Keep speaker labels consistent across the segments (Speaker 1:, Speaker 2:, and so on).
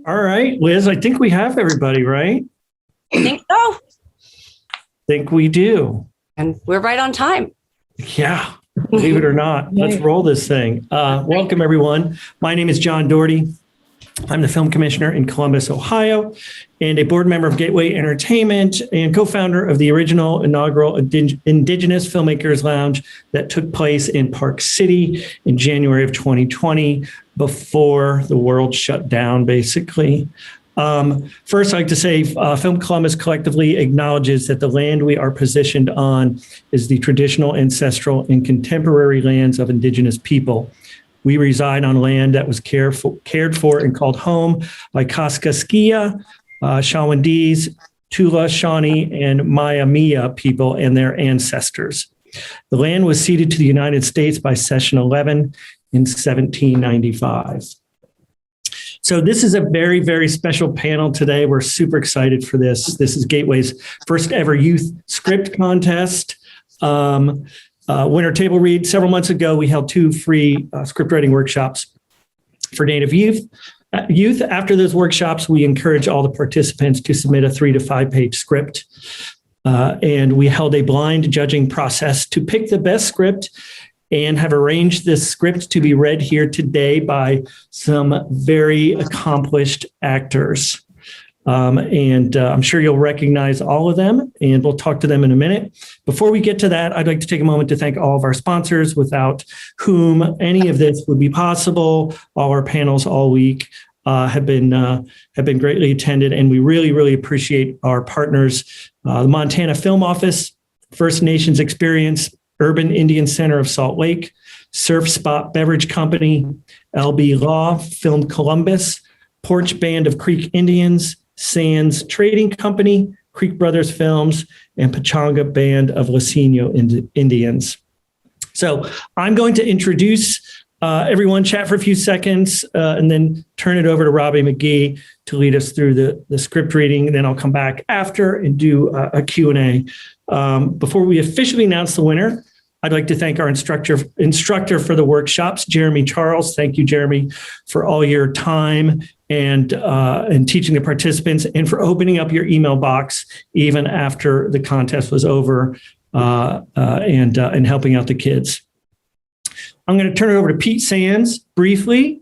Speaker 1: All right, Liz, I think we have everybody, right?
Speaker 2: I think so.
Speaker 1: Think we do.
Speaker 2: And we're right on time.
Speaker 1: Yeah, believe it or not. Let's roll this thing. Welcome, everyone. My name is John Daugherty. I'm the film commissioner in Columbus, Ohio, and a board member of Gateway Entertainment and co-founder of the original inaugural Indigenous Filmmakers Lounge that took place in Park City in January of 2020, before the world shut down, basically. First, I'd like to say Film Columbus collectively acknowledges that the land we are positioned on is the traditional, ancestral, and contemporary lands of Indigenous people. We reside on land that was cared for and called home by Kaskaskia, Shawnees, Tula, Shawnee, and Maya people and their ancestors. The land was ceded to the United States by Session 11 in 1795. So this is a very, very special panel today. We're super excited for this. This is Gateway's first ever youth script contest. Winter table read. Several months ago, we held 2 free script writing workshops for Native youth. After those workshops, we encourage all the participants to submit a 3 to 5 page script. And we held a blind judging process to pick the best script and have arranged this script to be read here today by some very accomplished actors. I'm sure you'll recognize all of them, and we'll talk to them in a minute. Before we get to that, I'd like to take a moment to thank all of our sponsors, without whom any of this would be possible. All our panels all week have been greatly attended, and we really, really appreciate our partners, the Montana Film Office, First Nations Experience, Urban Indian Center of Salt Lake, Surf Spot Beverage Company, LB Law, Film Columbus, Poarch Band of Creek Indians, Sands Trading Company, Creek Brothers Films, and Pechanga Band of Lasino Indians. So I'm going to introduce everyone, chat for a few seconds, and then turn it over to Robbie McGhee to lead us through the script reading. And then I'll come back after and do a Q&A. Before we officially announce the winner, I'd like to thank our instructor for the workshops, Jeremy Charles. Thank you, Jeremy, for all your time and teaching the participants, and for opening up your email box even after the contest was over, and helping out the kids. I'm going to turn it over to Pete Sands briefly.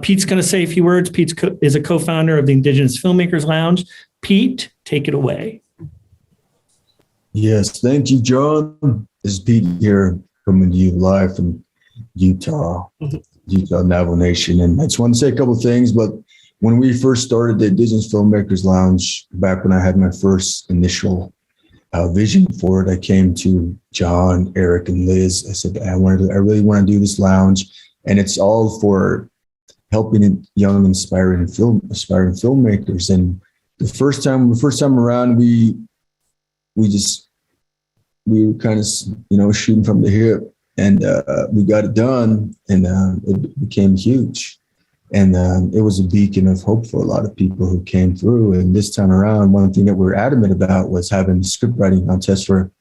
Speaker 1: Pete's going to say a few words. Pete is a co-founder of the Indigenous Filmmakers Lounge. Pete, take it away.
Speaker 3: Yes, thank you, John. This is Pete here, coming to you live from Utah Navajo Nation. And I just want to say a couple of things, but when we first started the Indigenous Filmmakers Lounge, back when I had my first initial vision for it, I came to John, Eric, and Liz. I said, I really want to do this lounge, and it's all for helping young, aspiring filmmakers. And the first time around, we were kind of, shooting from the hip, and we got it done, and it became huge. And it was a beacon of hope for a lot of people who came through. And this time around, one thing that we were adamant about was having a script writing contest for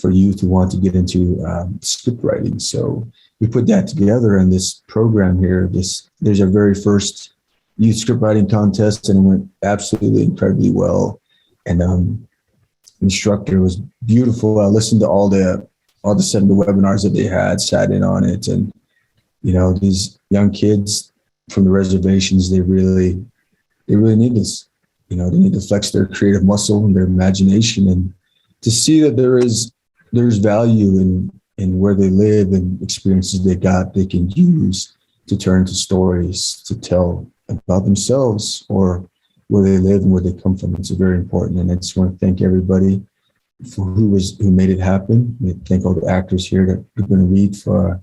Speaker 3: youth who want to get into script writing. So we put that together in this program here. There's our very first youth script writing contest, and it went absolutely incredibly well. And instructor was beautiful. I listened to all the 7 webinars that they had, sat in on it, and these young kids from the reservations, they really need this. They need to flex their creative muscle and their imagination, and to see that there's value in where they live and experiences they can use to turn to stories to tell about themselves or where they live and where they come from. It's very important. And I just want to thank everybody who made it happen. I thank all the actors here that are going to read for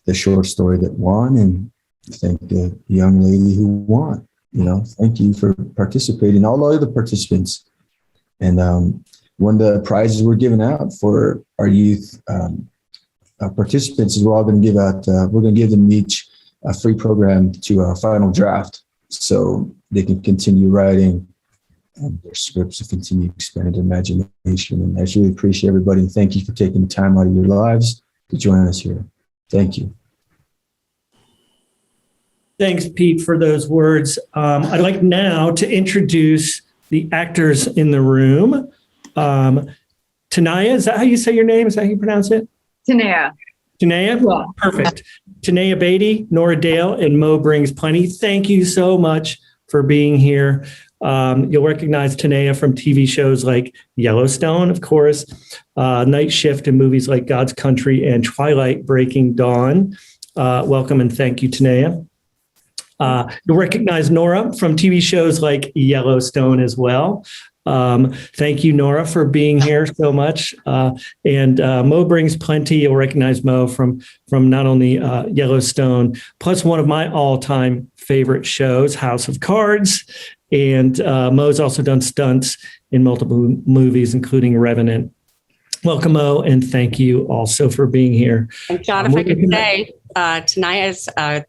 Speaker 3: the short story that won, and thank the young lady who won. Thank you for participating, all the other participants. And one of the prizes we're giving out for our youth participants is we're going to give them each a free program to a final draft, so they can continue writing their scripts and continue expanding their imagination. And I just really appreciate everybody, and thank you for taking the time out of your lives to join us here. Thank you.
Speaker 1: Thanks, Pete, for those words. I'd like now to introduce the actors in the room. Tanaya, is that how you say your name? Is that how you pronounce it?
Speaker 4: Tanaya.
Speaker 1: Tanaya?
Speaker 4: Yeah.
Speaker 1: Perfect. Tanaya Beatty, Nora Dale, and Mo Brings Plenty. Thank you so much for being here. You'll recognize Tanaya from TV shows like Yellowstone, of course, Nightshift, and movies like God's Country and Twilight Breaking Dawn. Welcome and thank you, Tanaya. You'll recognize Nora from TV shows like Yellowstone as well. Thank you, Nora, for being here so much. And Mo Brings Plenty. You'll recognize Mo from not only Yellowstone, plus one of my all-time favorite shows, House of Cards. And Mo's also done stunts in multiple movies, including Revenant. Welcome, Mo, and thank you also for being here.
Speaker 2: And John, if I could say, Tanaya's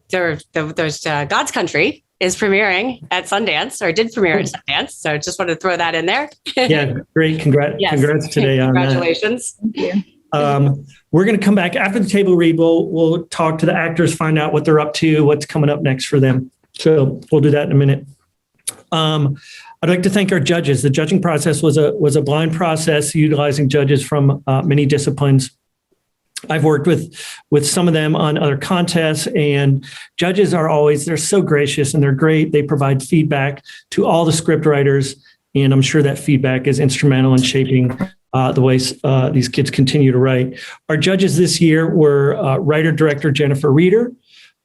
Speaker 2: there's God's Country is premiering at Sundance, or did premiere at Sundance. So just wanted to throw that in there.
Speaker 1: Yeah, great. Congrats today on that.
Speaker 2: Congratulations.
Speaker 4: Thank you.
Speaker 1: We're going to come back after the table read. We'll talk to the actors, find out what they're up to, what's coming up next for them. So we'll do that in a minute. I'd like to thank our judges. The judging process was a blind process utilizing judges from many disciplines. I've worked with some of them on other contests, and judges they're so gracious and they're great. They provide feedback to all the script writers, and I'm sure that feedback is instrumental in shaping the ways these kids continue to write. Our judges this year were writer-director Jennifer Reeder,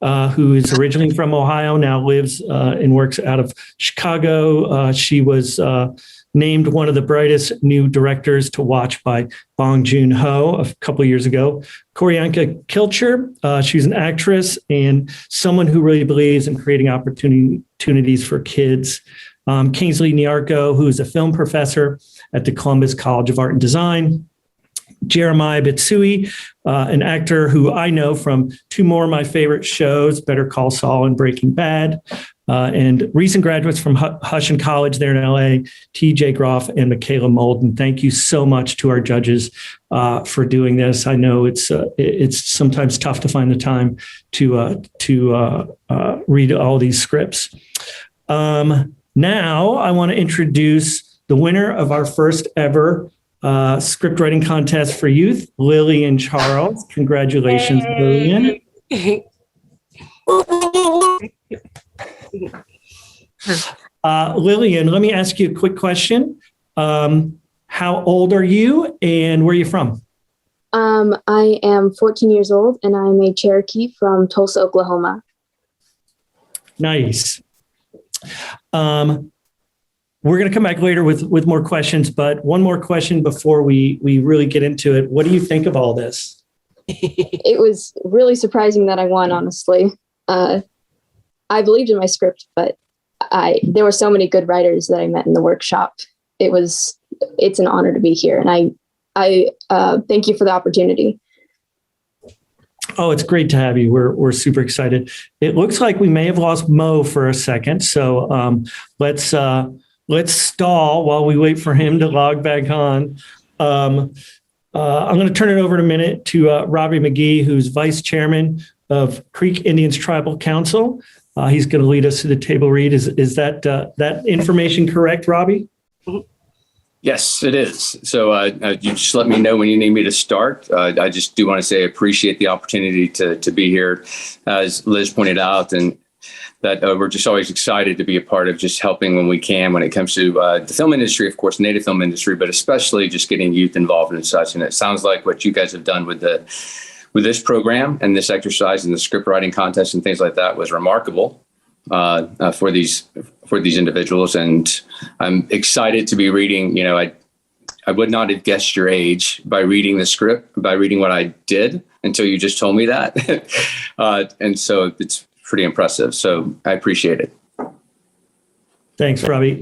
Speaker 1: who is originally from Ohio, now lives and works out of Chicago. She was named one of the brightest new directors to watch by Bong Joon-ho a couple of years ago. Koryanka Kilcher, she's an actress and someone who really believes in creating opportunities for kids. Kingsley Nyarko, who is a film professor at the Columbus College of Art and Design. Jeremiah Bitsui, an actor who I know from two more of my favorite shows, Better Call Saul and Breaking Bad, and recent graduates from Husson College there in LA, TJ Groff and Michaela Molden. Thank you so much to our judges for doing this. I know it's sometimes tough to find the time to read all these scripts. Now I want to introduce the winner of our first ever script writing contest for youth, Lillian Charles. Congratulations, Lillian. Lillian, let me ask you a quick question. How old are you and where are you from?
Speaker 5: I am 14 years old and I'm a Cherokee from Tulsa, Oklahoma.
Speaker 1: Nice. We're going to come back later with more questions, but one more question before we really get into it. What do you think of all this?
Speaker 5: It was really surprising that I won, honestly. I believed in my script, but there were so many good writers that I met in the workshop. It's an honor to be here, and I thank you for the opportunity.
Speaker 1: Oh, it's great to have you. We're super excited. It looks like we may have lost Mo for a second, so let's stall while we wait for him to log back on. I'm going to turn it over in a minute to Robbie McGhee, who's vice chairman of Creek Indians Tribal Council. He's going to lead us to the table read. Is that information correct, Robbie?
Speaker 6: Yes, it is. So you just let me know when you need me to start. I just do want to say I appreciate the opportunity to be here, as Liz pointed out, and that we're just always excited to be a part of just helping when we can when it comes to the film industry, of course, native film industry, but especially just getting youth involved and such. And it sounds like what you guys have done with this program and this exercise and the script writing contest and things like that was remarkable for these individuals. And I'm excited to be reading. You know, I would not have guessed your age by reading the script, by reading what I did until you just told me that. And so it's pretty impressive. So I appreciate it.
Speaker 1: Thanks, Robbie.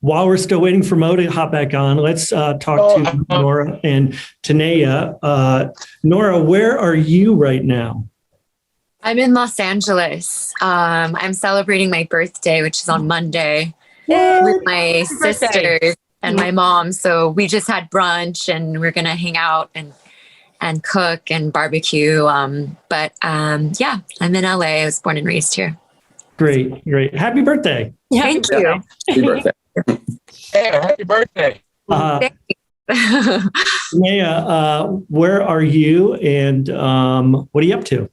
Speaker 1: While we're still waiting for Mo to hop back on, let's talk to Nora and Tanaya. Nora, where are you right now?
Speaker 7: I'm in Los Angeles. I'm celebrating my birthday, which is on Monday, with my sisters and my mom. So we just had brunch and we're going to hang out and cook and barbecue. But I'm in LA. I was born and raised here.
Speaker 1: Great, great. Happy birthday.
Speaker 7: Thank you.
Speaker 6: Happy birthday.
Speaker 4: Hey, happy birthday.
Speaker 1: Tanaya, where are you and what are you up to?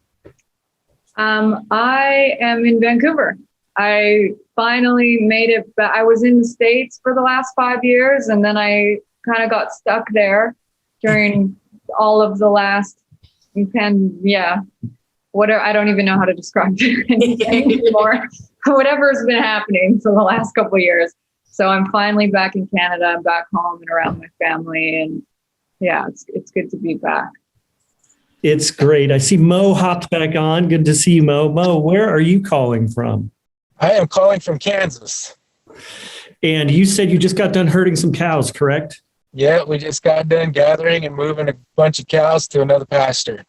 Speaker 8: I am in Vancouver. I finally made it back. I was in the States for the last 5 years, and then I kind of got stuck there during all of the last whatever. I don't even know how to describe it anymore. Whatever's been happening for the last couple of years. So I'm finally back in Canada. I'm back home and around my family, and yeah, it's good to be back.
Speaker 1: It's great. I see Mo hopped back on. Good to see you, Mo. Mo, where are you calling from?
Speaker 4: I am calling from Kansas.
Speaker 1: And you said you just got done herding some cows, correct?
Speaker 4: Yeah, we just got done gathering and moving a bunch of cows to another pasture.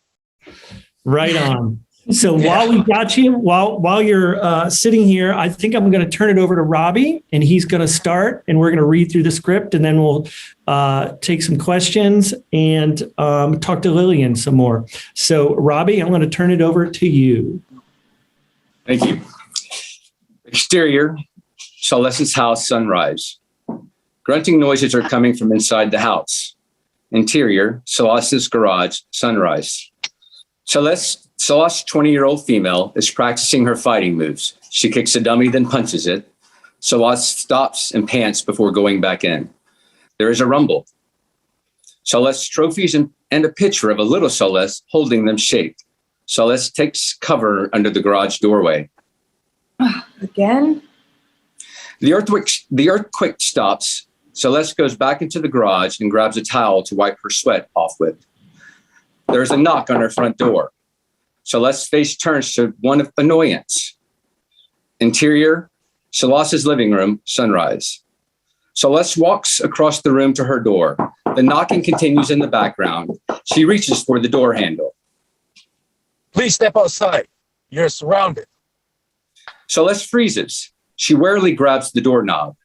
Speaker 1: Right on. So while we got you, while you're sitting here, I think I'm going to turn it over to Robbie, and he's going to start, and we're going to read through the script, and then we'll take some questions and talk to Lillian some more. So Robbie, I'm going to turn it over to you.
Speaker 6: Thank you. Exterior, Celeste's house, sunrise. Grunting noises are coming from inside the house. Interior, Celeste's garage, sunrise. Celeste's 20-year-old female is practicing her fighting moves. She kicks a dummy, then punches it. Celeste stops and pants before going back in. There is a rumble. Celeste's trophies and a picture of a little Celeste holding them shake. Celeste takes cover under the garage doorway.
Speaker 8: Again?
Speaker 6: The earthquake stops. Celeste goes back into the garage and grabs a towel to wipe her sweat off with. There's a knock on her front door. Celeste's face turns to one of annoyance. Interior, Celeste's living room, sunrise. Celeste walks across the room to her door. The knocking continues in the background. She reaches for the door handle.
Speaker 4: Please step outside. You're surrounded.
Speaker 6: Celeste freezes. She warily grabs the doorknob.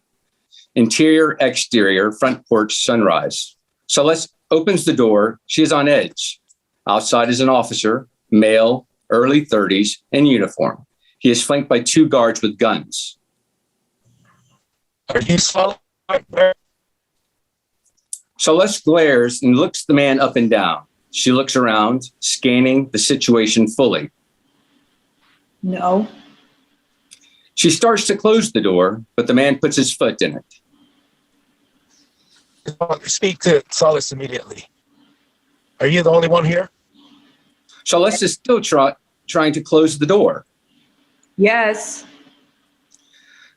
Speaker 6: Interior, exterior, front porch, sunrise. Celeste opens the door. She is on edge. Outside is an officer, male, early 30s, in uniform. He is flanked by 2 guards with guns.
Speaker 4: Are you solid right there?
Speaker 6: Celeste glares and looks the man up and down. She looks around, scanning the situation fully.
Speaker 8: No.
Speaker 6: She starts to close the door, but the man puts his foot in it.
Speaker 4: Speak to Solace immediately. Are you the only one here?
Speaker 6: Celeste is still trying to close the door.
Speaker 8: Yes.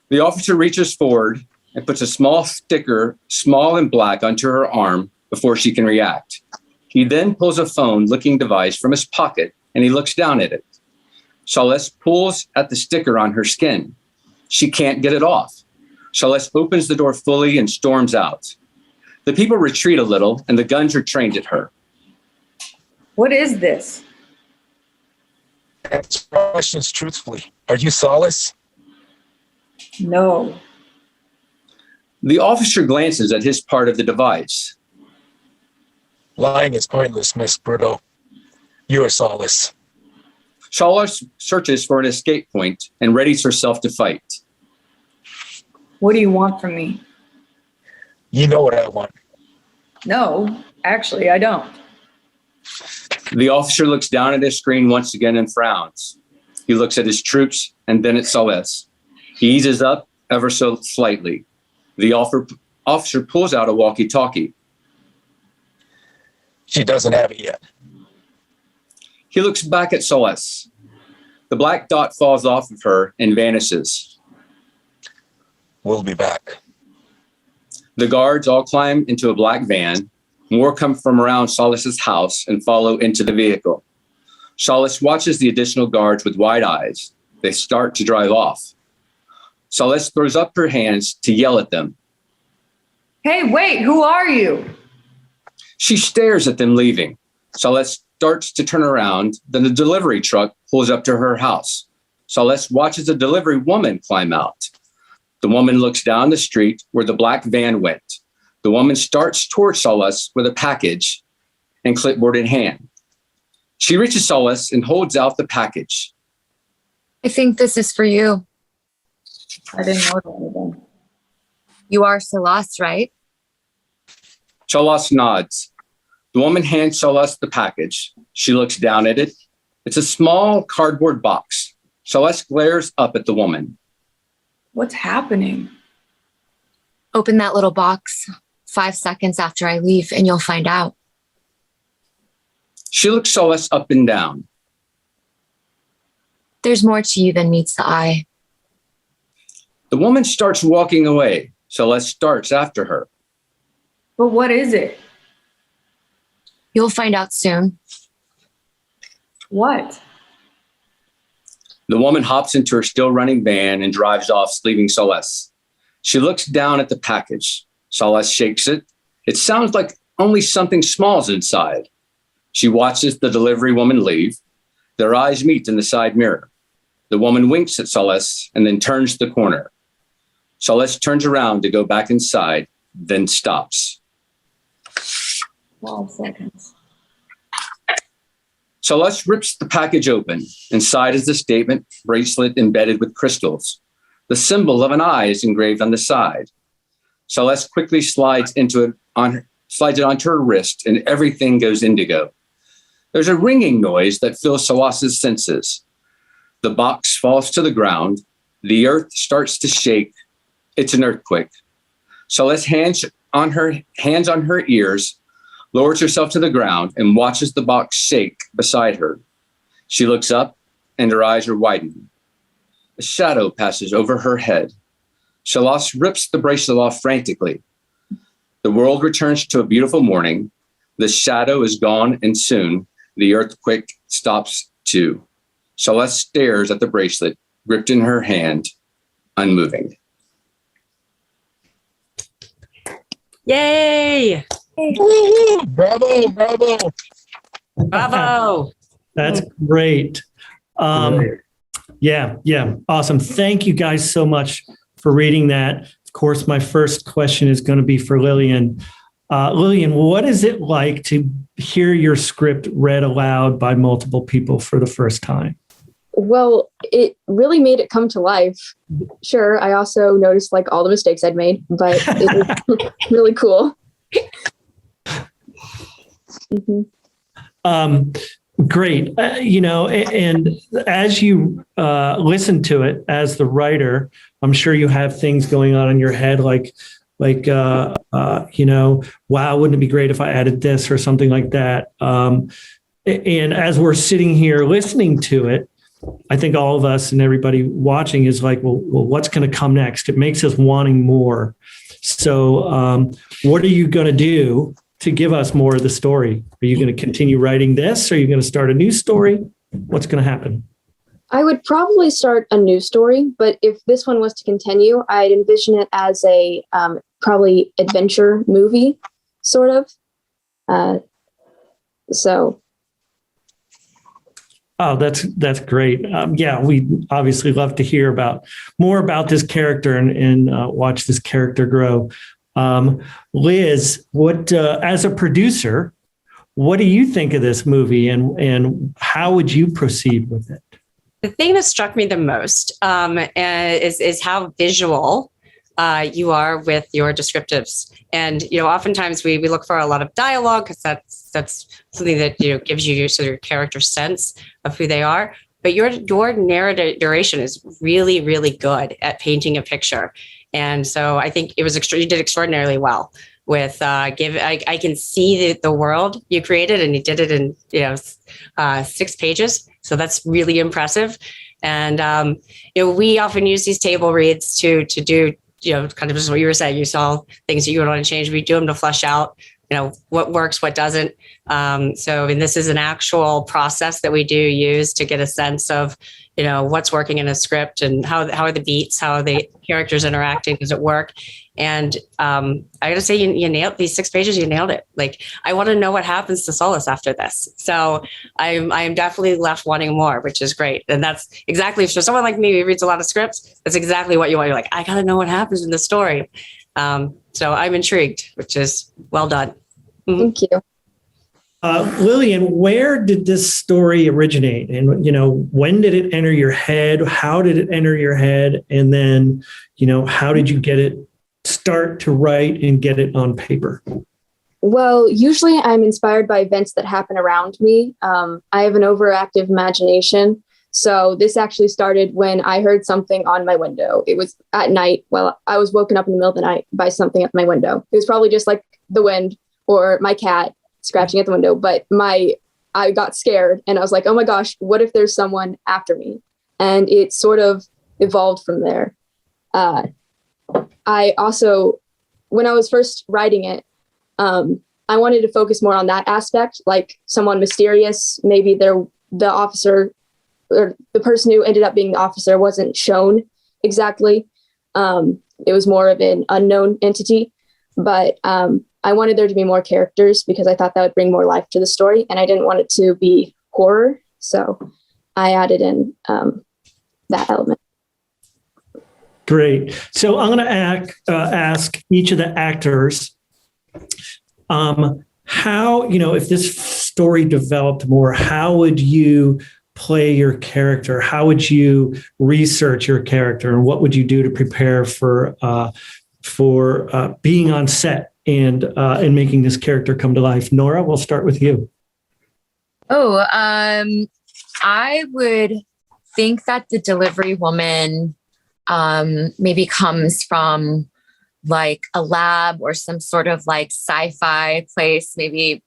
Speaker 6: The officer reaches forward and puts a small sticker, small and black, onto her arm before she can react. He then pulls a phone-looking device from his pocket, and he looks down at it. Celeste pulls at the sticker on her skin. She can't get it off. Celeste opens the door fully and storms out. The people retreat a little, and the guns are trained at her.
Speaker 8: What is this?
Speaker 4: Answer questions truthfully. Are you Solace?
Speaker 8: No.
Speaker 6: The officer glances at his part of the device.
Speaker 4: Lying is pointless, Miss Brito. You are Solace.
Speaker 6: Solace searches for an escape point and readies herself to fight.
Speaker 8: What do you want from me?
Speaker 4: You know what I want.
Speaker 8: No, actually, I don't.
Speaker 6: The officer looks down at his screen once again and frowns. He looks at his troops and then at Celeste. He eases up ever so slightly. The officer pulls out a walkie-talkie.
Speaker 4: She doesn't have it yet.
Speaker 6: He looks back at Celeste. The black dot falls off of her and vanishes.
Speaker 4: We'll be back.
Speaker 6: The guards all climb into a black van. More come from around Solace's house and follow into the vehicle. Solace watches the additional guards with wide eyes. They start to drive off. Celeste throws up her hands to yell at them.
Speaker 8: Hey, wait, who are you?
Speaker 6: She stares at them leaving. Celeste starts to turn around. Then the delivery truck pulls up to her house. Celeste watches a delivery woman climb out. The woman looks down the street where the black van went. The woman starts towards Celeste with a package and clipboard in hand. She reaches Celeste and holds out the package.
Speaker 7: I think this is for you.
Speaker 8: I didn't know anything.
Speaker 7: You are Celeste, right?
Speaker 6: Celeste nods. The woman hands Celeste the package. She looks down at it. It's a small cardboard box. Celeste glares up at the woman.
Speaker 8: What's happening?
Speaker 7: Open that little box 5 seconds after I leave and you'll find out.
Speaker 6: She looks Celeste up and down.
Speaker 7: There's more to you than meets the eye.
Speaker 6: The woman starts walking away. Celeste starts after her.
Speaker 8: But what is it?
Speaker 7: You'll find out soon.
Speaker 8: What?
Speaker 6: The woman hops into her still running van and drives off, leaving Celeste. She looks down at the package. Celeste shakes it. It sounds like only something small's inside. She watches the delivery woman leave. Their eyes meet in the side mirror. The woman winks at Celeste and then turns the corner. Celeste turns around to go back inside, then stops.
Speaker 8: 12 seconds.
Speaker 6: Celeste rips the package open. Inside is the statement bracelet embedded with crystals. The symbol of an eye is engraved on the side. Celeste quickly slides it onto her wrist, and everything goes indigo. There's a ringing noise that fills Celeste's senses. The box falls to the ground. The earth starts to shake. It's an earthquake. Celeste hands on her ears, lowers herself to the ground, and watches the box shake beside her. She looks up, and her eyes are widening. A shadow passes over her head. Celeste rips the bracelet off frantically. The world returns to a beautiful morning. The shadow is gone, and soon the earthquake stops too. Celeste stares at the bracelet, gripped in her hand, unmoving.
Speaker 2: Yay!
Speaker 4: Bravo, bravo.
Speaker 2: Bravo!
Speaker 1: That's great. Yeah, awesome. Thank you guys so much for reading that. Of course, my first question is going to be for Lillian. Lillian, what is it like to hear your script read aloud by multiple people for the first time?
Speaker 5: Well, it really made it come to life. Sure, I also noticed like all the mistakes I'd made, but it was really cool. Mm-hmm.
Speaker 1: Great. And as you listen to it as the writer, I'm sure you have things going on in your head like, wow, wouldn't it be great if I added this or something like that? And as we're sitting here listening to it, I think all of us and everybody watching is like, well, what's going to come next? It makes us wanting more. So what are you going to do to give us more of the story? Are you going to continue writing this? Are you going to start a new story? What's going to happen?
Speaker 5: I would probably start a new story, but if this one was to continue, I'd envision it as a probably adventure movie, sort of.
Speaker 1: Oh, that's great. We obviously love to hear more about this character and watch this character grow. Liz, what as a producer, what do you think of this movie, and how would you proceed with it?
Speaker 2: The thing that struck me the most is how visual you are with your descriptives. And, oftentimes we look for a lot of dialogue because that's something that, gives you your character sense of who they are. But your narration is really, really good at painting a picture. And so I think it was you did extraordinarily well with I can see the world you created, and you did it in 6 pages. So that's really impressive. And we often use these table reads to do kind of just what you were saying. You saw things that you would want to change. We do them to flesh out what works, what doesn't. This is an actual process that we do use to get a sense of what's working in a script and how are the beats, how are the characters interacting, does it work? And I gotta say, you nailed these 6 pages. You nailed it. Like, I want to know what happens to Solus after this. So I am definitely left wanting more, which is great. And that's exactly for someone like me who reads a lot of scripts. That's exactly what you want. You're like, I gotta know what happens in the story. So I'm intrigued, which is well done.
Speaker 5: Thank you.
Speaker 1: Lillian, where did this story originate? And, when did it enter your head? How did it enter your head? And then, how did you start to write and get it on paper?
Speaker 5: Well, usually I'm inspired by events that happen around me. I have an overactive imagination. So this actually started when I heard something on my window. It was at night. Well, I was woken up in the middle of the night by something at my window. It was probably just like the wind or my cat scratching at the window. But I got scared and I was like, oh my gosh, what if there's someone after me? And it sort of evolved from there. I also, when I was first writing it, I wanted to focus more on that aspect, like someone mysterious. Maybe the officer or the person who ended up being the officer wasn't shown exactly. It was more of an unknown entity, but I wanted there to be more characters because I thought that would bring more life to the story, and I didn't want it to be horror. So I added in that element.
Speaker 1: Great. So I'm going to ask each of the actors how, if this story developed more, how would you play your character? How would you research your character? And what would you do to prepare for being on set and making this character come to life? Nora, we'll start with you.
Speaker 7: I would think that the delivery woman maybe comes from like a lab or some sort of like sci-fi place, maybe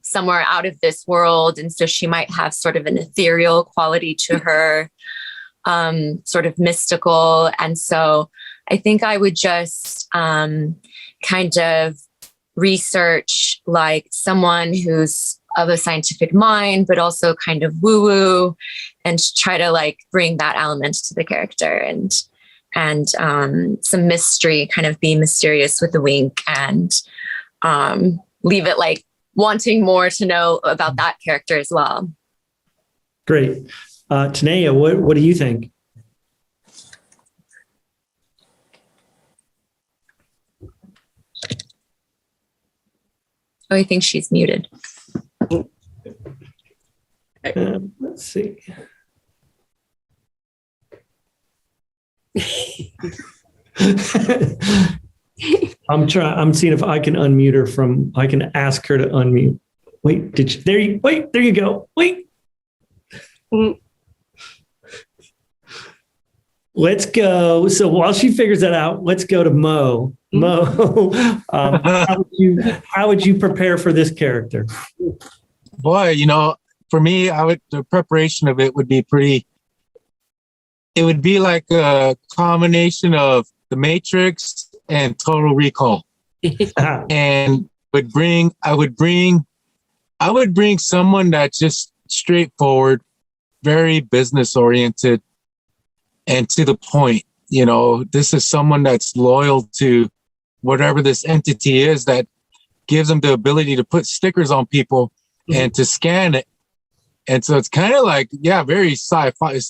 Speaker 7: somewhere out of this world. And so she might have sort of an ethereal quality to her, sort of mystical. And so I think I would just kind of research like someone who's of a scientific mind, but also kind of woo-woo, and try to like bring that element to the character and some mystery, kind of be mysterious with a wink, and leave it like wanting more to know about that character as well.
Speaker 1: Great. Tanaya, what do you think?
Speaker 7: Oh, I think she's muted.
Speaker 1: Let's see. I'm seeing if I can unmute her I can ask her to unmute. Wait, there you go. Wait. Let's go. So while she figures that out, let's go to Mo. Mo, how would you prepare for this character?
Speaker 4: Boy, for me, the preparation of it would be it would be like a combination of The Matrix and Total Recall. And I would bring someone that's just straightforward, very business oriented, and to the point. This is someone that's loyal to whatever this entity is that gives them the ability to put stickers on people and to scan it. And so it's kind of like, very sci-fi,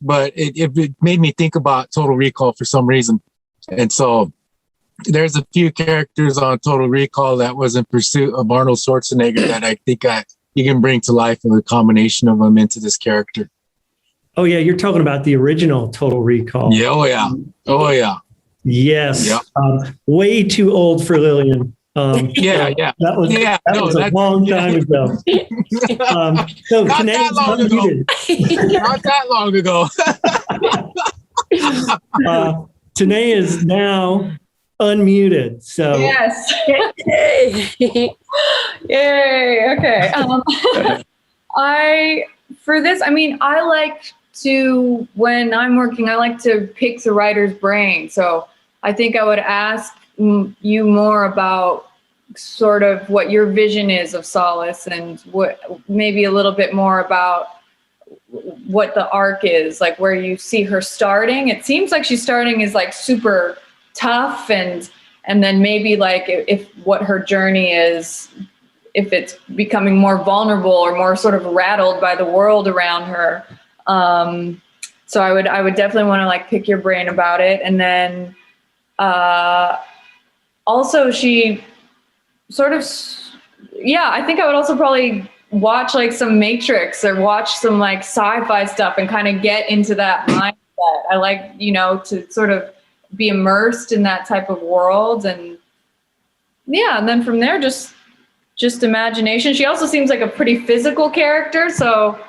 Speaker 4: but it made me think about Total Recall for some reason. And so there's a few characters on Total Recall that was in pursuit of Arnold Schwarzenegger that I think you can bring to life with a combination of them into this character.
Speaker 1: Oh yeah, you're talking about the original Total Recall.
Speaker 4: Yeah, oh yeah.
Speaker 1: Yes.
Speaker 4: Yep.
Speaker 1: Way too old for Lillian.
Speaker 4: That
Speaker 1: was a long time ago. So
Speaker 4: not that long ago. Not that long ago.
Speaker 1: Tanaya is now unmuted. So
Speaker 8: yes. Yay. Okay. I like to, when I'm working, I like to pick the writer's brain. So I think I would ask you more about sort of what your vision is of Solace, and what maybe a little bit more about what the arc is, like where you see her starting. It seems like she's starting is like super tough, and then maybe like if what her journey is, if it's becoming more vulnerable or more sort of rattled by the world around her. So I would definitely want to like pick your brain about it. And then also she sort of yeah, I think I would also probably watch like some Matrix or watch some like sci-fi stuff and kind of get into that mindset. I like, you know, to sort of be immersed in that type of world. And yeah, and then from there, just imagination. She also seems like a pretty physical character. So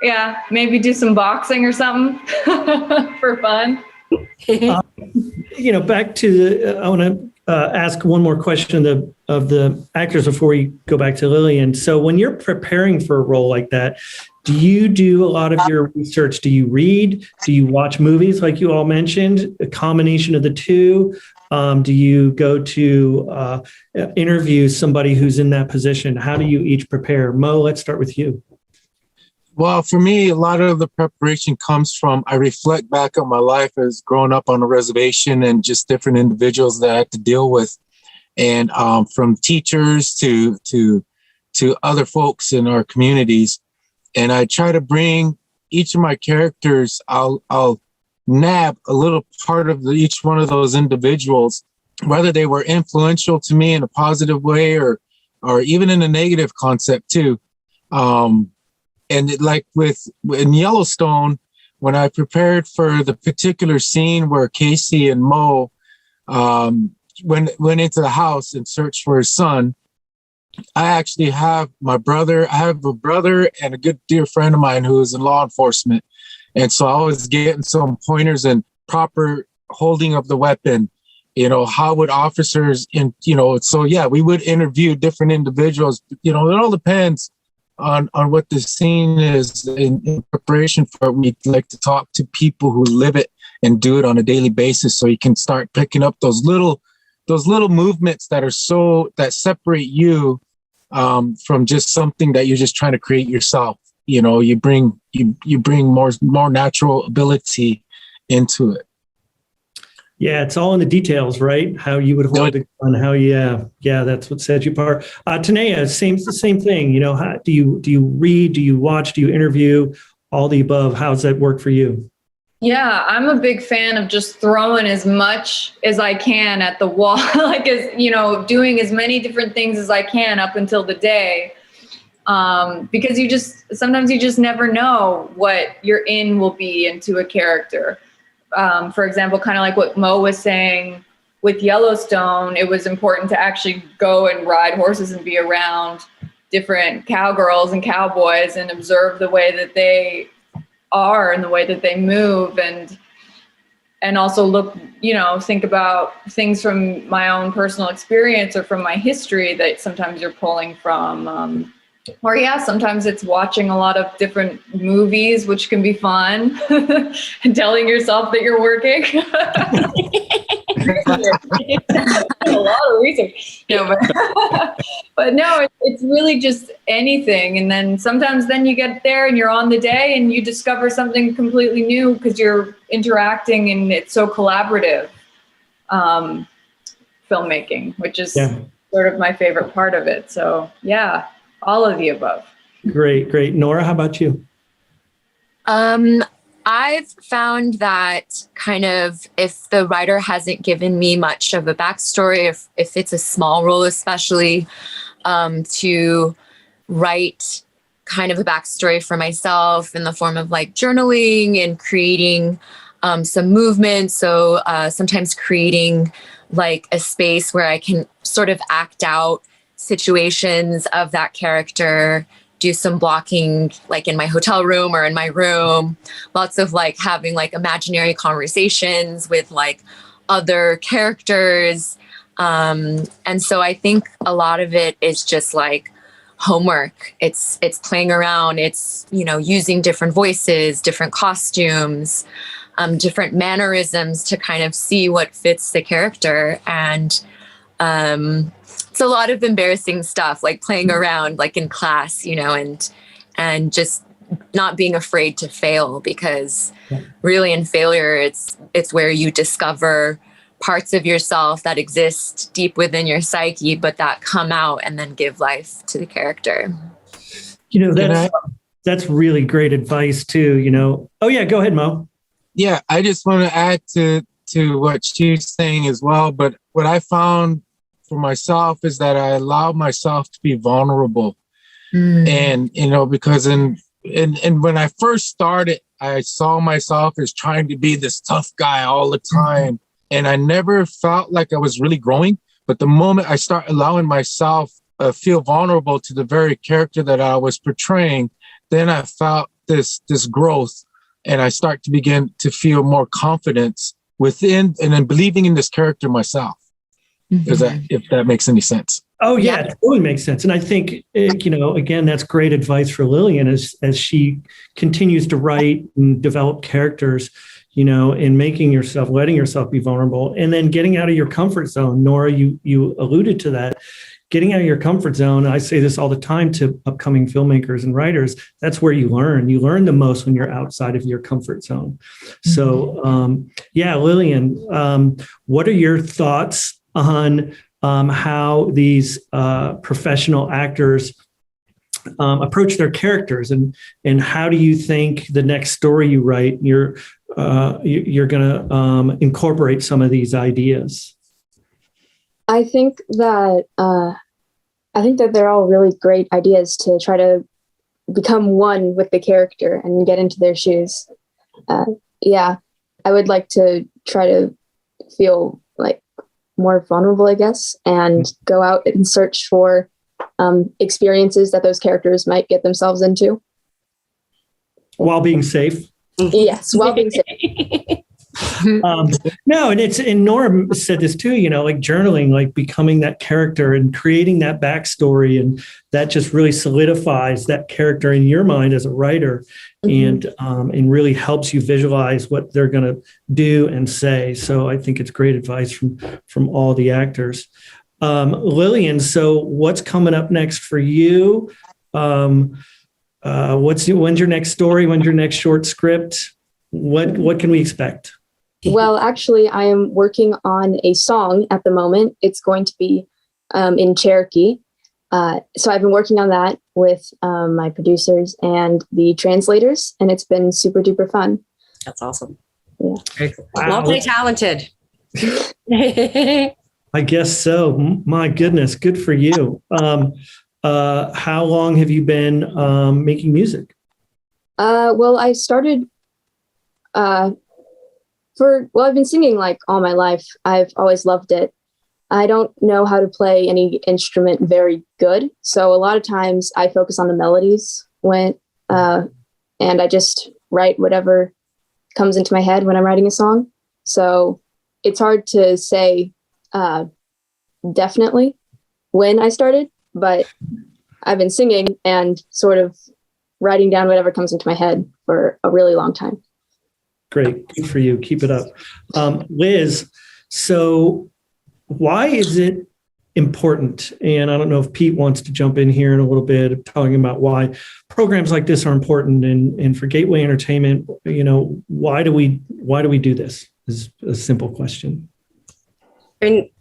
Speaker 8: yeah, maybe do some boxing or something for fun.
Speaker 1: You know, back to the, I want to ask one more question of the actors before we go back to Lillian. So when you're preparing for a role like that, do you do a lot of your research? Do you read? Do you watch movies like you all mentioned? A combination of the two? Do you go to interview somebody who's in that position? How do you each prepare? Mo, let's start with you.
Speaker 4: Well, for me, a lot of the preparation comes from, I reflect back on my life as growing up on a reservation and just different individuals that I had to deal with. And from teachers to other folks in our communities. And I try to bring each of my characters, I'll nab a little part of each one of those individuals, whether they were influential to me in a positive way or even in a negative concept too. And like in Yellowstone, when I prepared for the particular scene where Casey and Mo went into the house and searched for his son, I actually have my brother. I have a brother and a good dear friend of mine who is in law enforcement. And so I was getting some pointers and proper holding of the weapon, you know, how would officers so yeah, we would interview different individuals, you know, it all depends on what the scene is in preparation for it. We'd like to talk to people who live it and do it on a daily basis, so you can start picking up those little movements that separate you from just something that you're just trying to create yourself. You know, you bring more natural ability into it.
Speaker 1: Yeah, it's all in the details, right? How you would hold the gun, how that's what sets you apart. Tanaya, the same thing. You know, how, do you read? Do you watch? Do you interview? All the above. How does that work for you?
Speaker 8: Yeah, I'm a big fan of just throwing as much as I can at the wall, like, as you know, doing as many different things as I can up until the day. Because sometimes you just never know what your in will be into a character. For example, kind of like what Mo was saying with Yellowstone, it was important to actually go and ride horses and be around different cowgirls and cowboys and observe the way that they are and the way that they move, and also look, you know, think about things from my own personal experience or from my history that sometimes you're pulling from. Or yeah, sometimes it's watching a lot of different movies, which can be fun, and telling yourself that you're working. A lot of research. No, but no, it's really just anything. And then sometimes you get there and you're on the day and you discover something completely new because you're interacting and it's so collaborative. Filmmaking, which is sort of my favorite part of it. So yeah. All of the above.
Speaker 1: Great. Nora, how about you?
Speaker 7: I've found that kind of if the writer hasn't given me much of a backstory, if it's a small role especially, to write kind of a backstory for myself in the form of like journaling and creating some movement. So sometimes creating like a space where I can sort of act out situations of that character, do some blocking like in my hotel room or in my room, lots of like having like imaginary conversations with like other characters. And so I think a lot of it is just like homework. It's playing around. It's, you know, using different voices, different costumes, different mannerisms to kind of see what fits the character. And it's a lot of embarrassing stuff, like playing around, like in class, you know, and just not being afraid to fail, because really in failure, it's where you discover parts of yourself that exist deep within your psyche, but that come out and then give life to the character.
Speaker 1: You know, that's really great advice too, you know. Oh yeah, go ahead, Mo.
Speaker 4: Yeah, I just want to add to what she's saying as well. But what I found for myself is that I allow myself to be vulnerable.
Speaker 7: Mm.
Speaker 4: And, because and when I first started, I saw myself as trying to be this tough guy all the time. And I never felt like I was really growing. But the moment I start allowing myself feel vulnerable to the very character that I was portraying, then I felt this growth, and I start to begin to feel more confidence within and then believing in this character myself.
Speaker 7: Mhm.
Speaker 4: If that makes any sense.
Speaker 1: Oh yeah,
Speaker 7: Yeah.
Speaker 1: it totally makes sense. And I think, again, that's great advice for Lillian as she continues to write and develop characters, in letting yourself be vulnerable, and then getting out of your comfort zone. Nora, you alluded to that. Getting out of your comfort zone. I say this all the time to upcoming filmmakers and writers. That's where you learn. You learn the most when you're outside of your comfort zone. So, Lillian, what are your thoughts on how these professional actors approach their characters, and how do you think the next story you write, you're going to incorporate some of these ideas?
Speaker 5: I think that they're all really great ideas to try to become one with the character and get into their shoes. I would like to try to feel like more vulnerable, I guess, and go out and search for experiences that those characters might get themselves into.
Speaker 1: While being safe.
Speaker 5: Yes, while being safe.
Speaker 1: No, and Nora said this too, like journaling, like becoming that character and creating that backstory, and that just really solidifies that character in your mind as a writer, and really helps you visualize what they're going to do and say. So I think it's great advice from all the actors. Lillian, so what's coming up next for you? When's your next story? When's your next short script? What can we expect?
Speaker 5: Well, actually, I am working on a song at the moment. It's going to be in Cherokee. So I've been working on that with my producers and the translators, and it's been super duper fun.
Speaker 2: That's awesome.
Speaker 5: Yeah.
Speaker 1: Wow.
Speaker 2: Multi-talented.
Speaker 1: I guess so. My goodness, good for you. How long have you been making music?
Speaker 5: Well, I started I've been singing like all my life. I've always loved it. I don't know how to play any instrument very good, so a lot of times I focus on the melodies and I just write whatever comes into my head when I'm writing a song. So it's hard to say definitely when I started, but I've been singing and sort of writing down whatever comes into my head for a really long time.
Speaker 1: Great. Good for you. Keep it up. Liz, so why is it important? And I don't know if Pete wants to jump in here in a little bit, talking about why programs like this are important. And for Gateway Entertainment, why do we do this? Is a simple question.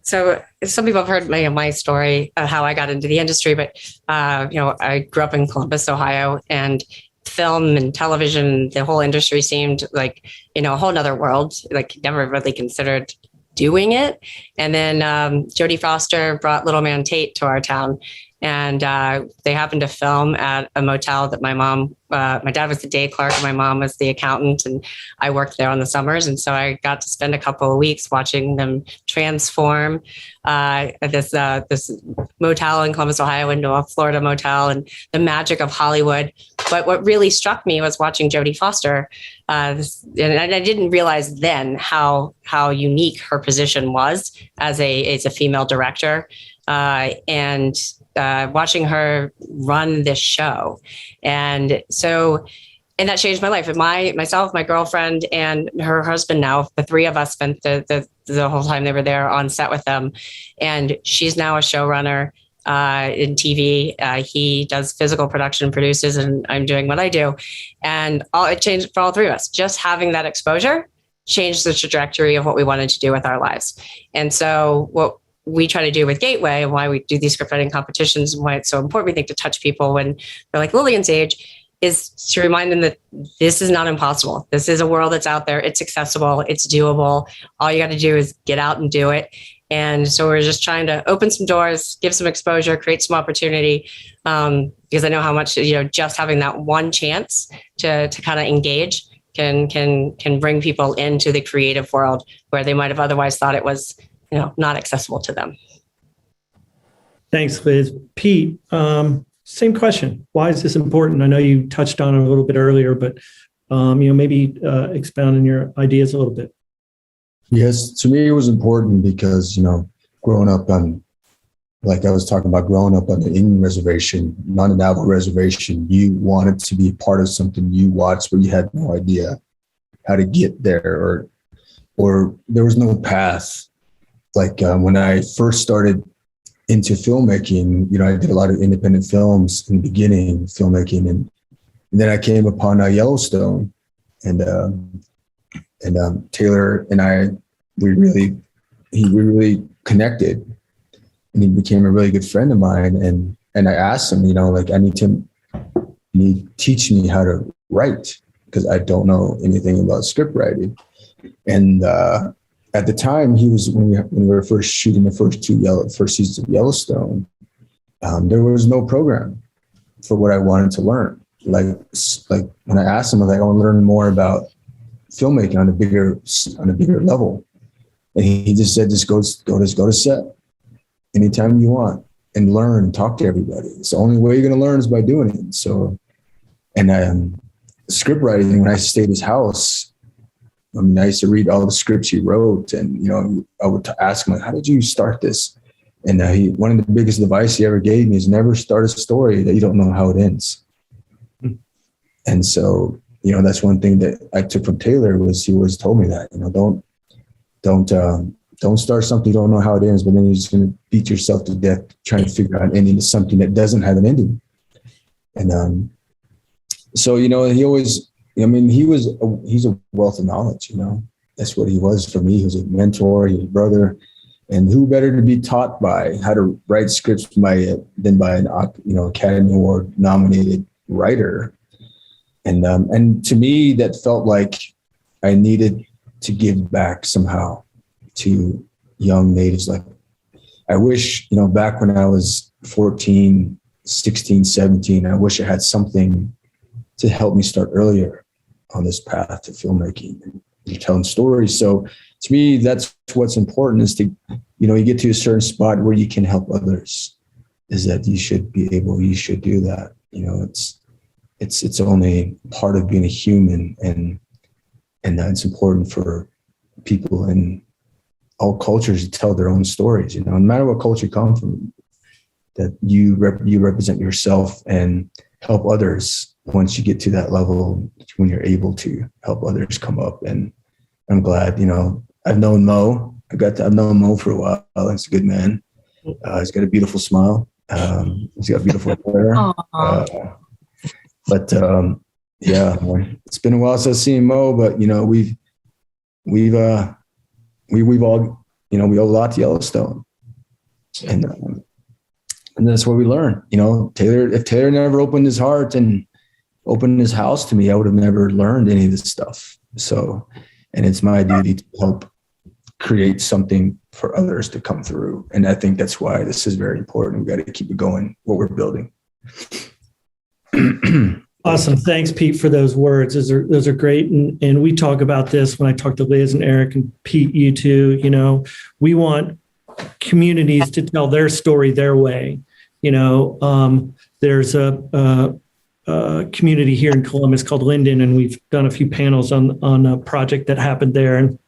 Speaker 2: So some people have heard my story of how I got into the industry, but I grew up in Columbus, Ohio, and film and television, the whole industry seemed like, a whole nother world, like never really considered doing it. And then Jodie Foster brought Little Man Tate to our town, and they happened to film at a motel that my dad was the day clerk and my mom was the accountant, and I worked there on the summers. And so I got to spend a couple of weeks watching them transform this motel in Columbus, Ohio into a Florida motel, and the magic of Hollywood. But what really struck me was watching Jodie Foster, and I didn't realize then how unique her position was as a female director, and watching her run this show. And that changed my life. And myself, my girlfriend, and her husband, now the three of us spent the whole time they were there on set with them. And she's now a showrunner in TV. He does physical production, produces, and I'm doing what I do. And it changed for all three of us. Just having that exposure changed the trajectory of what we wanted to do with our lives. And so what we try to do with Gateway, and why we do these script writing competitions, and why it's so important, we think, to touch people when they're like Lillian's age, is to remind them that this is not impossible. This is a world that's out there. It's accessible. It's doable. All you got to do is get out and do it. And so we're just trying to open some doors, give some exposure, create some opportunity, because I know how much, just having that one chance to kind of engage can bring people into the creative world where they might have otherwise thought it was, not accessible to them.
Speaker 1: Thanks, Liz. Pete, same question. Why is this important? I know you touched on it a little bit earlier, but maybe expound on your ideas a little bit.
Speaker 3: Yes, to me, it was important because, growing up on, like I was talking about, growing up on the Indian reservation, not a Navajo reservation, you wanted to be part of something you watched, but you had no idea how to get there, or there was no path. Like when I first started into filmmaking, I did a lot of independent films in the beginning, filmmaking, and then I came upon Yellowstone, and Taylor and I, we really connected, and he became a really good friend of mine. And I asked him, I need to teach me how to write, because I don't know anything about script writing. And at the time, he was when we were first shooting the first seasons of Yellowstone, there was no program for what I wanted to learn. Like when I asked him, I want to learn more about filmmaking on a bigger level, and he just said, just go to set anytime you want and learn and talk to everybody. It's the only way you're going to learn is by doing it. So, and script writing, when I stayed at his house, I used to read all the scripts he wrote, and I would ask him, how did you start this? And one of the biggest advice he ever gave me is never start a story that you don't know how it ends. And so, that's one thing that I took from Taylor, was he always told me that, don't start something you don't know how it ends, but then you're just going to beat yourself to death trying to figure out an ending to something that doesn't have an ending. And so, he always, he's a wealth of knowledge, that's what he was for me. He was a mentor, he was a brother, and who better to be taught by how to write scripts than by an Academy Award nominated writer. And to me, that felt like I needed to give back somehow to young natives. Like, I wish, back when I was 14, 16, 17, I wish I had something to help me start earlier on this path to filmmaking and telling stories. So to me, that's what's important, is to, you get to a certain spot where you can help others, is that you should do that. It's only part of being a human, and it's important for people in all cultures to tell their own stories. No matter what culture you come from, that you represent yourself and help others. Once you get to that level, when you're able to help others come up. And I'm glad, I've known Mo. I've known Mo for a while. He's a good man. He's got a beautiful smile. He's got beautiful hair. But yeah, it's been a while since I've seen Mo, but we've all, we owe a lot to Yellowstone, and that's where we learn. If Taylor never opened his heart and opened his house to me, I would have never learned any of this stuff. So, and it's my duty to help create something for others to come through, and I think that's why this is very important. We got to keep it going, what we're building.
Speaker 1: Awesome. Thanks, Pete, for those words. Those are great. And we talk about this when I talk to Liz and Eric and Pete, you too. We want communities to tell their story their way. There's a community here in Columbus called Linden, and we've done a few panels on a project that happened there. And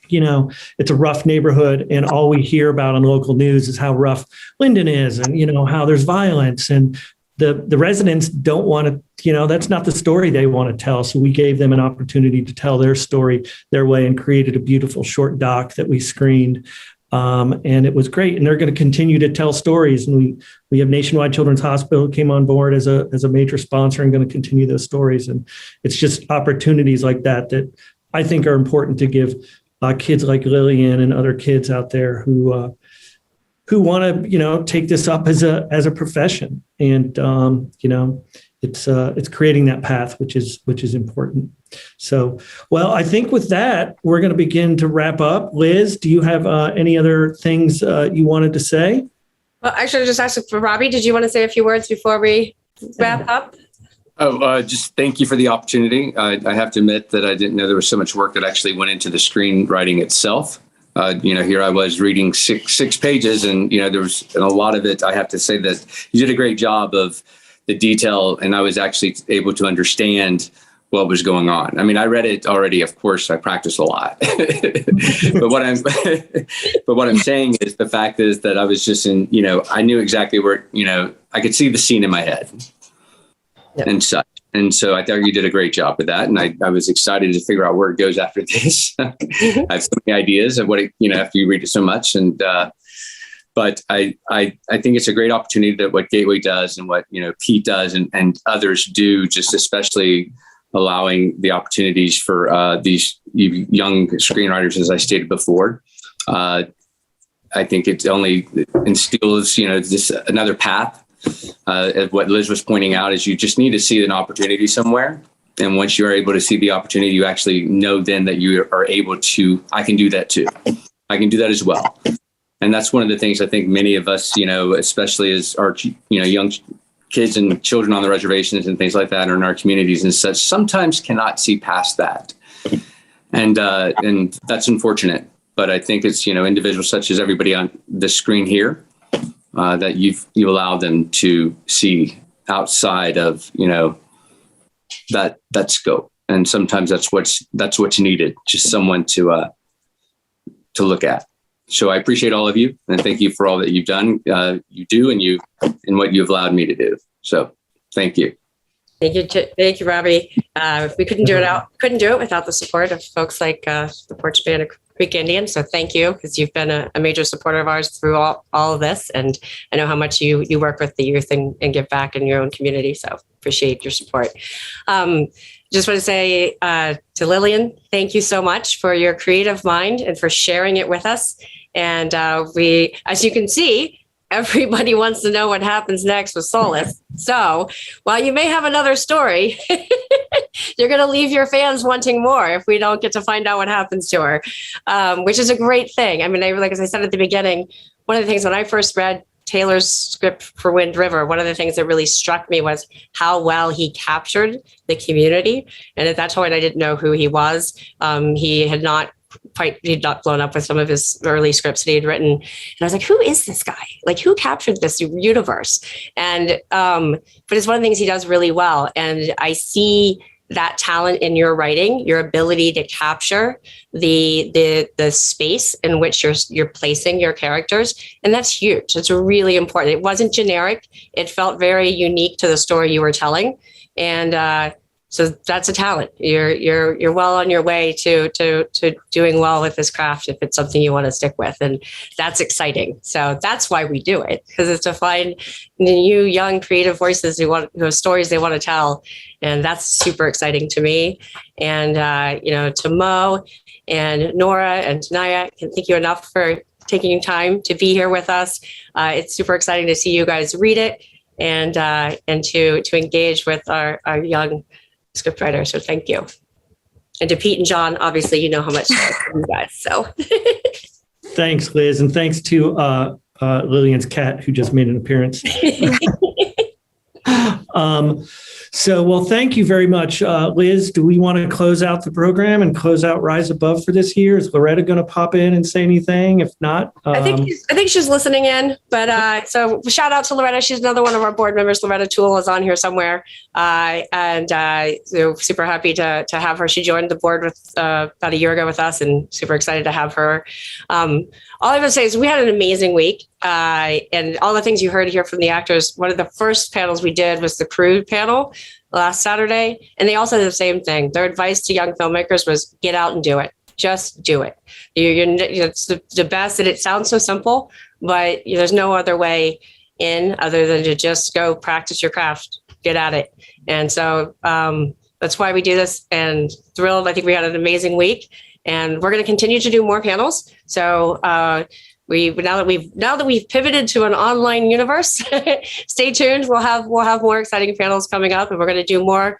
Speaker 1: it's a rough neighborhood, and all we hear about on local news is how rough Linden is, and how there's violence, and the residents don't want to, that's not the story they want to tell. So we gave them an opportunity to tell their story their way, and created a beautiful short doc that we screened. And it was great. And they're going to continue to tell stories. And we have Nationwide Children's Hospital came on board as a major sponsor, and going to continue those stories. And it's just opportunities like that I think are important to give kids like Lillian and other kids out there who want to, take this up as a profession. And, it's creating that path, which is important. So, well, I think with that, we're going to begin to wrap up. Liz, do you have any other things you wanted to say?
Speaker 2: Well, actually, I just asked for Robbie. Did you want to say a few words before we wrap up?
Speaker 6: Just thank you for the opportunity. I have to admit that I didn't know there was so much work that actually went into the screenwriting itself. Here I was reading six pages, and there was a lot of it. I have to say that you did a great job of the detail, and I was actually able to understand what was going on. I mean, I read it already. Of course, I practiced a lot, but what I'm saying is the fact is that I was just in. I knew exactly where. I could see the scene in my head, and such. And so I thought you did a great job with that. And I was excited to figure out where it goes after this. I have so many ideas of what after you read it so much. And but I think it's a great opportunity that what Gateway does and what Pete does and others do, just especially allowing the opportunities for these young screenwriters, as I stated before. I think it only instills this another path. What Liz was pointing out is you just need to see an opportunity somewhere. And once you're able to see the opportunity, you actually know then that you are able to, I can do that too. I can do that as well. And that's one of the things I think many of us, especially as our, young kids and children on the reservations and things like that, or in our communities and such, sometimes cannot see past that. And that's unfortunate. But I think it's, individuals such as everybody on the screen here, that you allow them to see outside of that scope, and sometimes that's what's needed, just someone to look at. So I appreciate all of you, and thank you for all that you've done, you do, and what you've allowed me to do. So thank you.
Speaker 2: Thank you, Robbie. We couldn't do it without the support of folks like the Poarch Band of Creek Indian. So thank you, because you've been a major supporter of ours through all of this. And I know how much you work with the youth and give back in your own community. So appreciate your support. Just want to say to Lillian, thank you so much for your creative mind and for sharing it with us. And we, as you can see, everybody wants to know what happens next with Solace. So while you may have another story, you're going to leave your fans wanting more if we don't get to find out what happens to her, which is a great thing. I mean, as I said at the beginning, one of the things when I first read Taylor's script for Wind River, one of the things that really struck me was how well he captured the community. And at that point, I didn't know who he was. He had not blown up with some of his early scripts that he had written. And I was like, who is this guy? Like, who captured this universe? And, but it's one of the things he does really well. And I see that talent in your writing, your ability to capture the space in which you're placing your characters. And that's huge. It's really important. It wasn't generic. It felt very unique to the story you were telling. And, so that's a talent. You're well on your way to doing well with this craft if it's something you want to stick with, and that's exciting. So that's why we do it, because it's to find new young creative voices who have stories they want to tell, and that's super exciting to me. And to Mo and Nora and Tanaya, I can't thank you enough for taking time to be here with us. It's super exciting to see you guys read it and to engage with our young scriptwriter. So thank you. And to Pete and John, obviously, you know how much I love you guys. So
Speaker 1: thanks, Liz. And thanks to Lillian's cat, who just made an appearance. Well, thank you very much. Liz, do we want to close out the program and close out Rise Above for this year? Is Loretta going to pop in and say anything? If not,
Speaker 2: I think she's listening in, but so shout out to Loretta. She's another one of our board members. Loretta Toole is on here somewhere. So super happy to have her. She joined the board with about a year ago with us, and super excited to have her. All I would say is we had an amazing week. And all the things you heard here from the actors, one of the first panels we did was the crew panel last Saturday. And they also did the same thing. Their advice to young filmmakers was get out and do it. Just do it. It's the best. And it sounds so simple, but there's no other way in other than to just go practice your craft, get at it. And so that's why we do this, and thrilled. I think we had an amazing week, and we're going to continue to do more panels. So now that we've pivoted to an online universe, stay tuned. We'll have more exciting panels coming up, and we're going to do more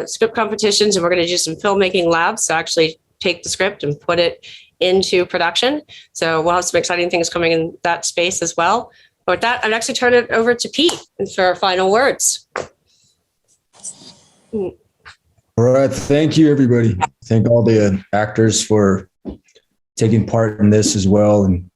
Speaker 2: script competitions, and we're going to do some filmmaking labs. So actually take the script and put it into production. So we'll have some exciting things coming in that space as well. But with that, I'd actually turn it over to Pete for our final words.
Speaker 3: All right. Thank you, everybody. Thank all the actors for taking part in this as well. And,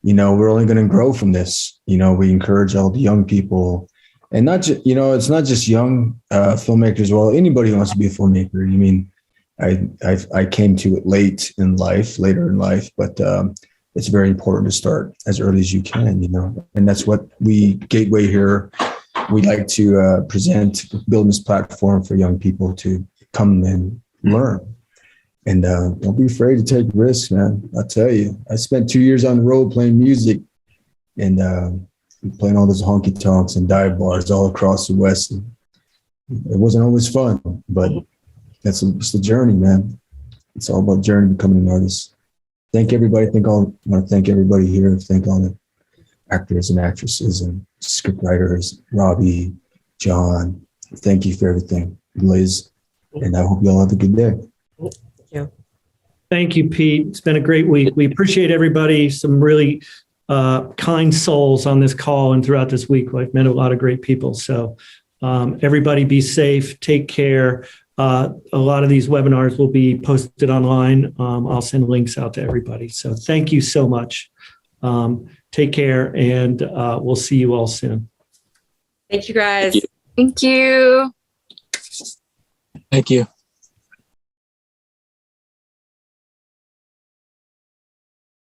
Speaker 3: we're only going to grow from this. We encourage all the young people, and not just, it's not just young filmmakers. Well, anybody who wants to be a filmmaker. I came to it later in life, but it's very important to start as early as you can, and that's what we Gateway here. We like to present, build this platform for young people to come and learn. And don't be afraid to take risks, man. I'll tell you, I spent 2 years on the road playing music and playing all those honky tonks and dive bars all across the West. And it wasn't always fun, but it's the journey, man. It's all about journey becoming an artist. Thank everybody. I want to thank everybody here. Thank all the actors and actresses and scriptwriters, Robbie, John. Thank you for everything, Liz. And I hope you all have a good day.
Speaker 1: Thank you, Pete. It's been a great week. We appreciate everybody. Some really kind souls on this call and throughout this week. I've met a lot of great people. So everybody be safe. Take care. A lot of these webinars will be posted online. I'll send links out to everybody. So thank you so much. Take care, and we'll see you all soon.
Speaker 2: Thank you, guys.
Speaker 7: Thank you.
Speaker 4: Thank you.